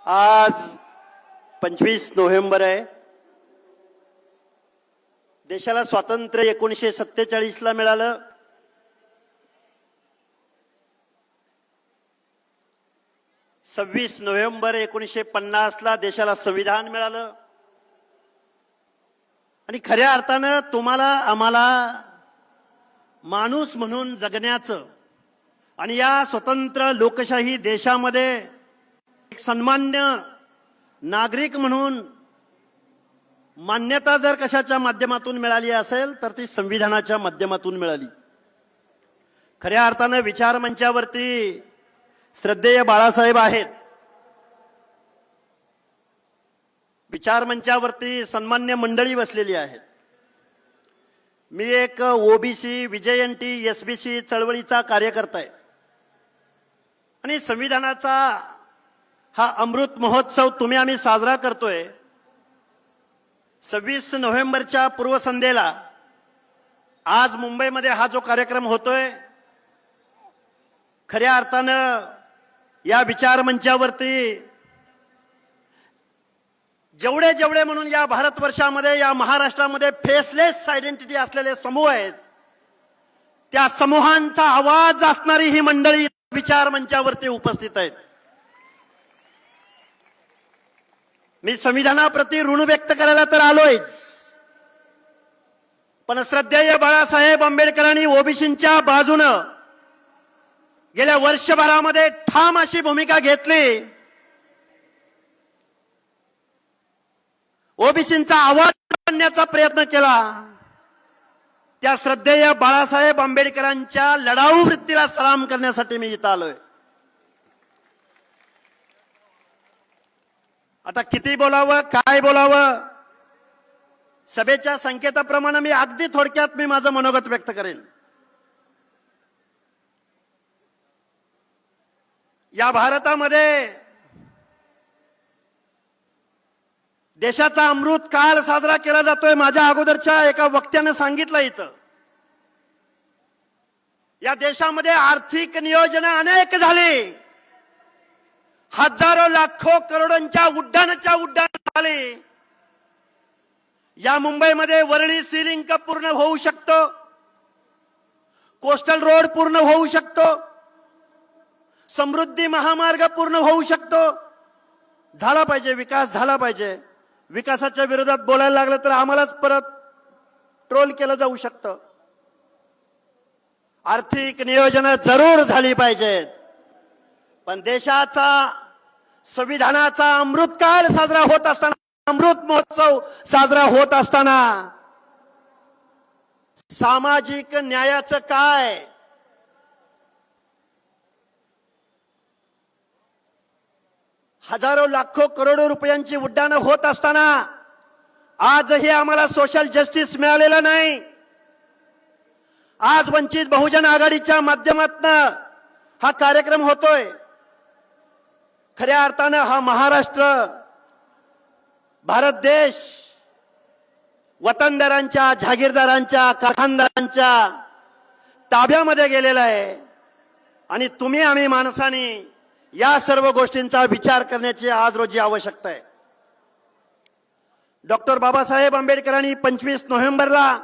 आज 25 नोव्हेंबर आहे. देशाला स्वातंत्र्य 1947 ला मिळालं. सव्वीस नोव्हेंबर 1950 ला देशाला संविधान मिळालं. आणि खऱ्या अर्थानं तुम्हाला आम्हाला माणूस म्हणून जगण्याचं आणि या स्वतंत्र लोकशाही देशामध्ये एक सन्मान्य नागरिक म्हणून मान्यता जर कशाच्या माध्यमातून मिळाली असेल तर ती संविधानाच्या माध्यमातून मिळाली. खऱ्या अर्थानं विचार मंचावरती श्रद्धेय बाळासाहेब आहेत. विचार मंचावरती सन्मान्य मंडळी बसलेली आहेत. मी एक ओबीसी विजयंती एसबीसी चळवळीचा कार्यकर्ता आहे आणि संविधानाचा हा अमृत महोत्सव तुम्ही आम्ही साजरा करतोय. 26 नोव्हेंबरच्या पूर्वसंध्येला आज मुंबईमध्ये हा जो कार्यक्रम होतोय, खऱ्या अर्थानं या विचार मंचावरती जेवढे म्हणून या भारतवर्षामध्ये या महाराष्ट्रामध्ये फेसलेस आयडेंटिटी असलेले समूह आहेत, त्या समूहांचा आवाज असणारी ही मंडळी विचार मंचावरती उपस्थित आहेत. मी संविधानाप्रती ऋण व्यक्त करायला तर आलोयच, पण श्रद्धेय बाळासाहेब आंबेडकरांनी ओबीसींच्या बाजूनं गेल्या वर्षभरामध्ये ठाम अशी भूमिका घेतली. ओबीसींचा आवाज आणण्याचा प्रयत्न केला. त्या श्रद्धेय बाळासाहेब आंबेडकरांच्या लढाऊ वृत्तीला सलाम करण्यासाठी मी इथं आलोय. आता किती बोलावं, काय बोलावं, सभेच्या संकेताप्रमाणे मी अगदी थोडक्यात मी माझं मनोगत व्यक्त करेन. या भारतामध्ये देशाचा अमृत काळ साजरा केला जातोय. माझ्या अगोदरच्या एका वक्त्याने सांगितलं, इथं या देशामध्ये आर्थिक नियोजन अनेक झाली. हजारो लाखो करोडोंच्या उड्डाणाच्या उड्डाण झाले. या मुंबईमध्ये वरळी सी लिंक पूर्ण होऊ शकतो, कोस्टल रोड पूर्ण होऊ शकतो, समृद्धी महामार्ग पूर्ण होऊ शकतो. झाला पाहिजे, विकास झाला पाहिजे. विकासाच्या विरोधात बोलायला लागलं तर आम्हालाच परत ट्रोल केलं जाऊ शकतं. आर्थिक नियोजन जरूर झाली पाहिजेत, पण देशाचा संविधानाचा अमृतकाळ साजरा होत असताना, अमृत महोत्सव साजरा होत असताना सामाजिक न्यायाचं काय, हजारो लाखो करोडो रुपयांची उड्डाणं होत असताना आजही आम्हाला सोशल जस्टिस मिळालेलं नाही. आज वंचित बहुजन आघाडीच्या माध्यमातून हा कार्यक्रम होतोय. खऱ्या अर्थानं हा महाराष्ट्र, भारत देश वतनदारांच्या, जागीरदारांच्या, कारखानदारांच्या ताब्यामध्ये गेलेला आहे आणि तुम्ही आम्ही माणसांनी या सर्व गोष्टींचा विचार करण्याची आज रोजी आवश्यकता आहे. डॉक्टर बाबासाहेब आंबेडकरांनी 25 नोव्हेंबरला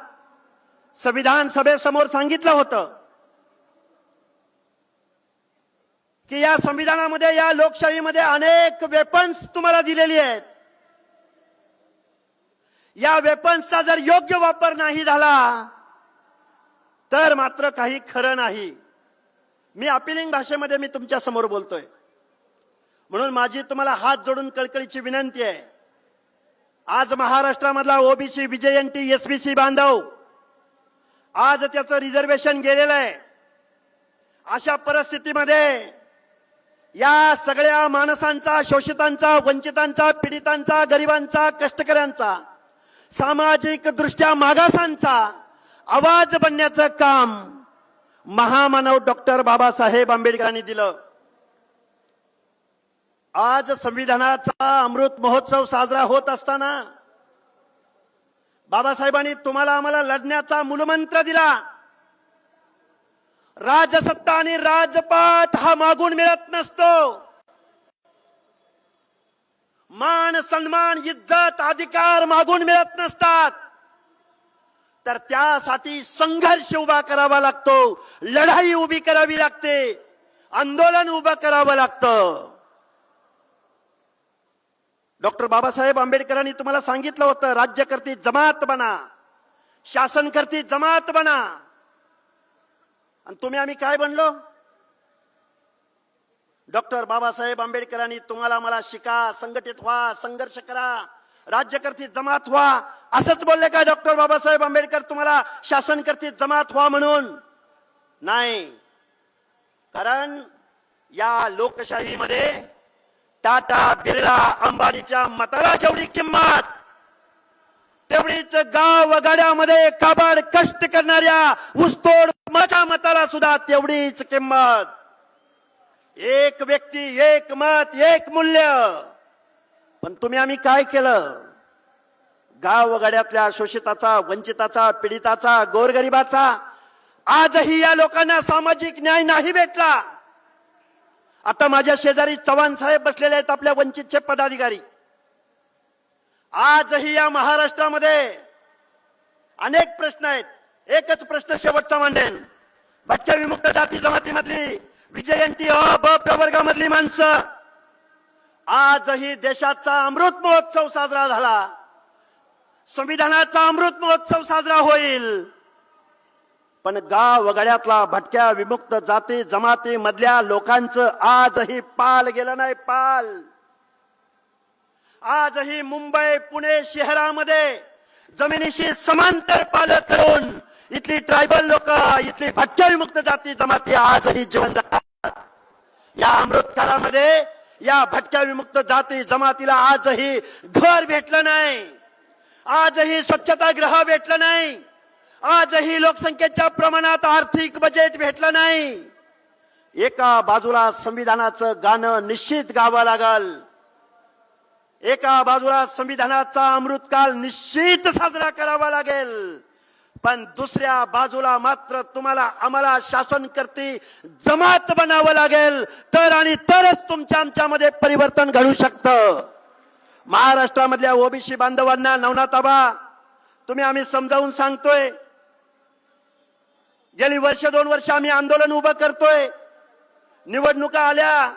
संविधान सभेसमोर सांगितलं होतं की या संविधानामध्ये, या लोकशाहीमध्ये अनेक वेपन्स तुम्हाला दिलेली आहेत. या वेपन्सचा जर योग्य वापर नाही झाला तर मात्र काही खरं नाही. मी अपिलिंग भाषेमध्ये मी तुमच्या समोर बोलतोय, म्हणून माझी तुम्हाला हात जोडून कळकळीची विनंती आहे. आज महाराष्ट्रामधला ओबीसी विजयंती एसबीसी बांधव आज त्याचं रिझर्वेशन गेलेलं आहे. अशा परिस्थितीमध्ये या सगळ्या माणसांचा, शोषितांचा, वंचितांचा, पीडितांचा, गरिबांचा, कष्टकऱ्यांचा, सामाजिक दृष्ट्या मागासांचा आवाज बनण्याचं काम महामानव डॉक्टर बाबासाहेब आंबेडकरांनी दिलं. आज संविधानाचा अमृत महोत्सव साजरा होत असताना बाबासाहेबांनी तुम्हाला आम्हाला लढण्याचा मूलमंत्र दिला. राजसत्ता आणि राजपाट हा मागून मिळत नसतो. मान सन्मान इज्जत अधिकार मागून मिळत नसतात, तर त्यासाठी संघर्ष उभा करावा लागतो, लढाई उभी करावी लागते, आंदोलन उभं करावं लागतं. डॉक्टर बाबासाहेब आंबेडकरांनी तुम्हाला सांगितलं होतं, राज्यकर्ती जमात बना, शासनकर्ती जमात बना. आणि तुम्ही आम्ही काय बनलो? डॉक्टर बाबासाहेब आंबेडकरांनी तुम्हाला मला शिका, संघटित व्हा, संघर्ष करा, राज्यकर्ती जमात व्हा असंच बोलले का डॉक्टर बाबासाहेब आंबेडकर तुम्हाला शासनकर्ती जमात व्हा म्हणून? नाही. कारण या लोकशाहीमध्ये टाटा बिर्ला अंबानीच्या मताला जेवढी किंमत, तेवढीच गाव गाड्यामध्ये काबाड कष्ट करणाऱ्या ऊसतोड माझ्या मताला सुद्धा तेवढीच किंमत. एक व्यक्ती एक मत एक मूल्य. पण तुम्ही आम्ही काय केलं? गावगाड्यातल्या शोषिताचा, वंचिताचा, पीडिताचा, गोरगरिबाचा आजही या लोकांना सामाजिक न्याय नाही भेटला. आता माझ्या शेजारी चव्हाण साहेब बसलेले आहेत, आपल्या वंचितचे पदाधिकारी. आजही या महाराष्ट्रामध्ये अनेक प्रश्न आहेत. एकच प्रश्न शेवटचा मांडेन. भटक्या विमुक्त जाती जमातीमधली विजयंती अ ब प्रवर्गामधली माणसं, आजही देशाचा अमृत महोत्सव साजरा झाला, संविधानाचा अमृत महोत्सव साजरा होईल, पण गाव वगळ्यातला भटक्या विमुक्त जाती जमाती मधल्या लोकांचं आजही पाल गेलं नाही. पाल आजही मुंबई पुणे शहरामध्ये जमिनीशी समांतर पाल करून इथली ट्रायबल लोक, इथली भटक्या विमुक्त जाती जमाती आजही जिवंत आहेत. या अमृत काळामध्ये या भटक्या विमुक्त जाती जमातीला आजही घर भेटलं नाही, आजही स्वच्छतागृह भेटलं नाही, आजही लोकसंख्येच्या प्रमाणात आर्थिक बजेट भेटलं नाही. एका बाजूला संविधानाचं गाणं निश्चित गावं लागल, एका बाजूला संविधानाचा अमृतकाल निश्चित साजरा करावा लागेल, पण दुसऱ्या बाजूला मात्र तुम्हाला आम्हाला शासनकर्ती जमात बनावं लागेल, तर आणि तरच तुमच्या आमच्यामध्ये परिवर्तन घडू शकतं. महाराष्ट्रामधल्या ओबीसी बांधवांना नवनाथ आबा तुम्ही आम्ही समजावून सांगतोय, गेली वर्ष 2 वर्ष आम्ही आंदोलन उभं करतोय. निवडणुका आल्या,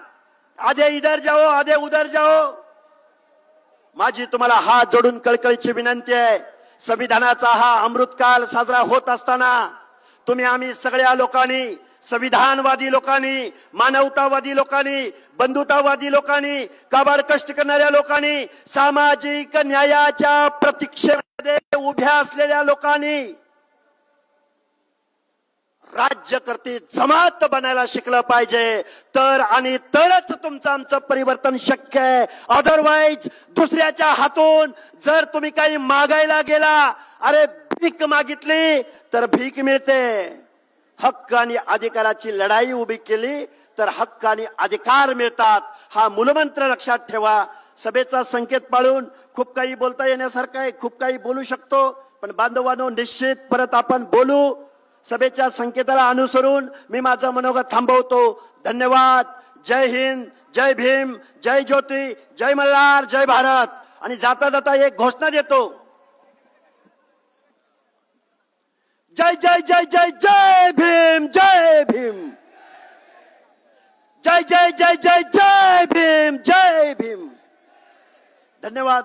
आधे इधर जाओ आधे उधर जाओ. माझी तुम्हाला हात जोडून कळकळीची विनंती आहे, संविधानाचा हा अमृतकाल साजरा होत असताना तुम्ही आम्ही सगळ्या लोकांनी, संविधानवादी लोकांनी, मानवतावादी लोकांनी, बंधुतावादी लोकांनी, काबाड कष्ट करणाऱ्या लोकांनी, सामाजिक न्यायाच्या प्रतीक्षेमध्ये उभ्या असलेल्या लोकांनी राज्यकर्ती जमात बनायला शिकलं पाहिजे, तर आणि तरच तुमचं आमचं परिवर्तन शक्य आहे. अदरवाईज दुसऱ्याच्या हातून जर तुम्ही काही मागायला गेला, अरे भीक मागितली तर भीक मिळते. हक्क आणि अधिकाराची लढाई उभी केली तर हक्क आणि अधिकार मिळतात. हा मूलमंत्र लक्षात ठेवा. सभेचा संकेत पाळून खूप काही बोलता येण्यासारखं आहे, खूप काही बोलू शकतो, पण बांधवांनो निश्चित परत आपण बोलू. सभेच्या संकेताला अनुसरून मी माझं मनोगत थांबवतो. धन्यवाद. जय हिंद, जय भीम, जय ज्योती, जय मल्हार, जय भारत. आणि जाता जाता एक घोषणा देतो. जय जय जय जय जय भीम, जय भीम, जय जय जय जय जय भीम, जय भीम. धन्यवाद.